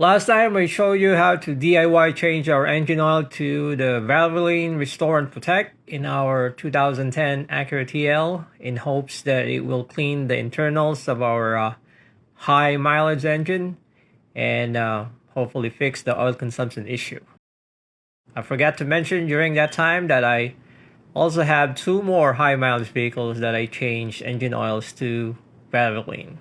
Last time I showed you how to DIY change our engine oil to the Valvoline Restore and Protect in our 2010 Acura TL in hopes that it will clean the internals of our high mileage engine and hopefully fix the oil consumption issue. I forgot to mention during that time that I also have two more high mileage vehicles that I changed engine oils to Valvoline.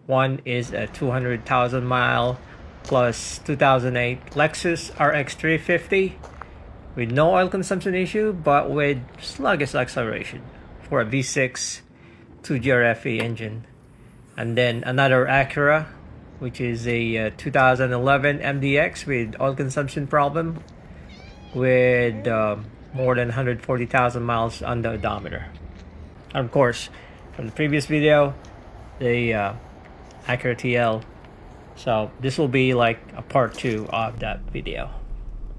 One is a 200,000 mile plus 2008 Lexus RX 350 with no oil consumption issue but with sluggish acceleration for a V6 2GRFE engine. And then another Acura, which is a 2011 MDX with oil consumption problem with more than 140,000 miles on the odometer. And of course, from the previous video, the Acura TL. So this will be like a part 2 of that video,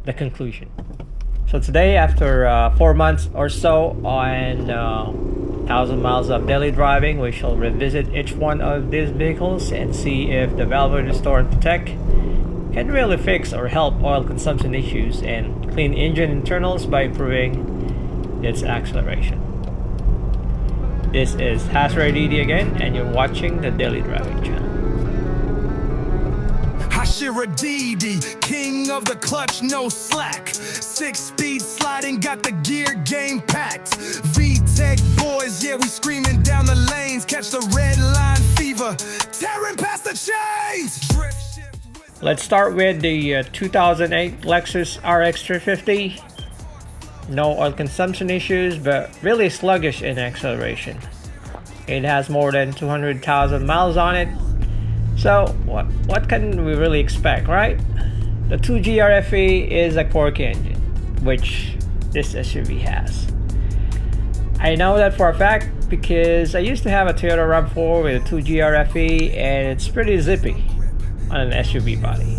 the conclusion. So today, after 4 months or so on 1,000 miles of daily driving, we shall revisit each one of these vehicles and see if the Valvoline Restore and Protect can really fix or help oil consumption issues and clean engine internals by improving its acceleration. This is HasRayDD again, and you're watching the Daily Driving Channel. HasRayDD, king of the clutch, no slack. 6-speed sliding, got the gear game packed. V-Tech boys, yeah, we screaming down the lanes. Catch the red line fever, tearing past the chains. Let's start with the 2008 Lexus RX 350. No oil consumption issues, but really sluggish in acceleration. It has more than 200,000 miles on it. So what can we really expect, right? The 2GRFE is a quirky engine, which this SUV has. I know that for a fact because I used to have a Toyota RAV4 with a 2GRFE and it's pretty zippy on an SUV body.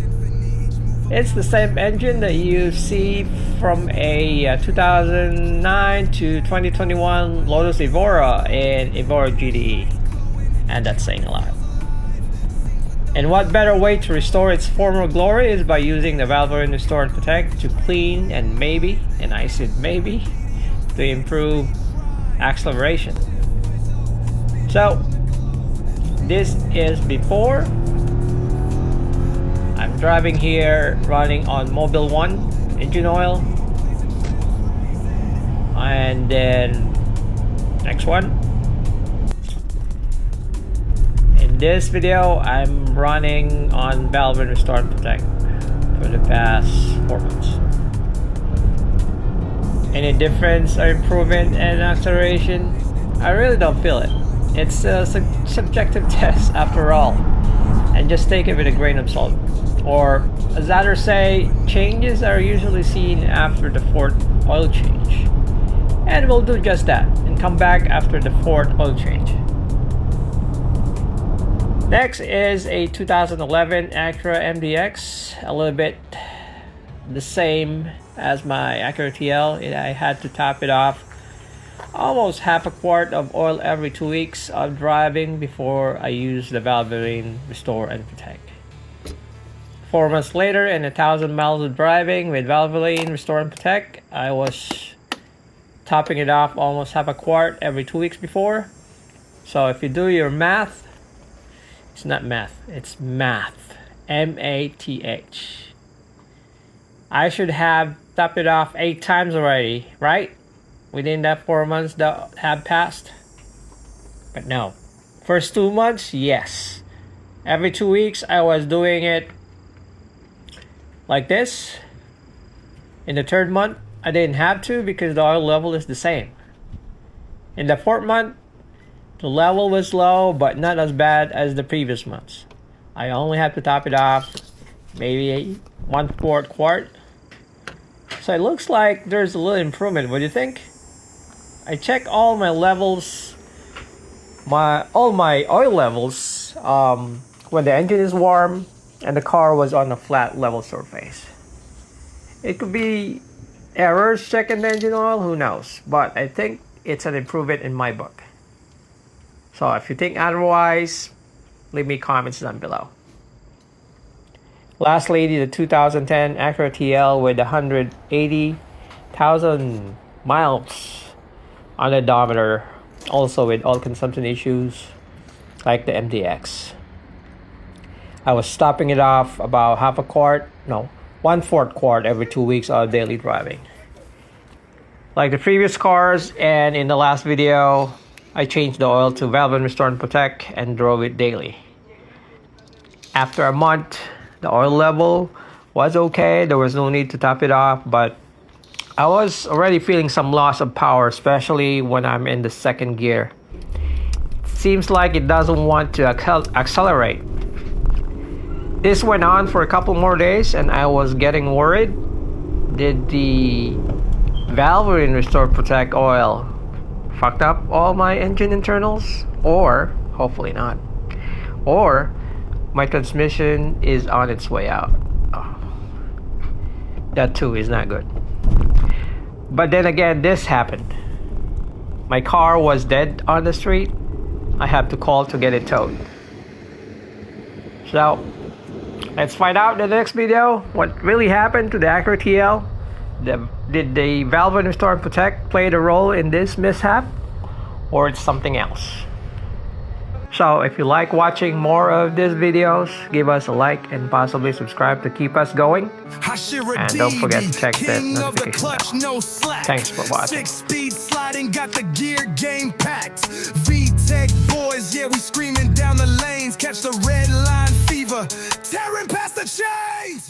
It's the same engine that you see from a 2009 to 2021 Lotus Evora and Evora GTE, and that's saying a lot. And what better way to restore its former glory is by using the Valvoline Restore and Protect to clean and maybe, and I said maybe, to improve acceleration. So this is before. I'm driving here running on Mobil 1 engine oil, and then next one. In this video, I'm running on Valvoline Restore and Protect for the past 4 months. Any difference or improvement in acceleration? I really don't feel it. It's a subjective test after all, and just take it with a grain of salt. Or as others say, changes are usually seen after the 4th oil change. And we'll do just that and come back after the 4th oil change. Next is a 2011 Acura MDX, a little bit the same as my Acura TL. I had to top it off almost half a quart of oil every 2 weeks of driving before I use the Valvoline Restore and Protect. 4 months later, and 1,000 miles of driving with Valvoline Restore and Protect, I was topping it off almost half a quart every 2 weeks before. So if you do your math, it's not math, it's math. M-A-T-H. I should have topped it off 8 times already, right? Within that 4 months that have passed. But no. First 2 months, yes. Every 2 weeks, I was doing it like this. In the 3rd month, I didn't have to because the oil level is the same. In the 4th month, the level was low, but not as bad as the previous months. I only have to top it off maybe 1/4 quart. So it looks like there's a little improvement. What do you think? I check all my levels, all my oil levels when the engine is warm and the car was on a flat level surface. It could be errors checking the engine oil, who knows, but I think it's an improvement in my book. So if you think otherwise, leave me comments down below. Lastly, the 2010 Acura TL with 180,000 miles on the odometer, also with oil consumption issues like the MDX. I was stopping it off about half a quart, no, 1/4 quart every 2 weeks of daily driving. Like the previous cars and in the last video, I changed the oil to Valvoline Restore Protect and drove it daily. After a month, the oil level was okay. There was no need to top it off, but I was already feeling some loss of power, especially when I'm in the second gear. Seems like it doesn't want to accelerate. This went on for a couple more days and I was getting worried. Did the Valvoline Restore Protect oil fucked up all my engine internals? Or, hopefully not, or my transmission is on its way out. Oh. That too is not good. But then again, this happened. My car was dead on the street. I had to call to get it towed. So, let's find out in the next video what really happened to the Acura TL. Did the Valvoline Restore Protect play the role in this mishap? Or it's something else? So if you like watching more of these videos, give us a like and possibly subscribe to keep us going. And don't forget to check that notification bell. Thanks for watching. 6-speed sliding, got the gear game packed. VTech boys, yeah, we screaming down the lanes. Catch the red line fever, tearing past the chains.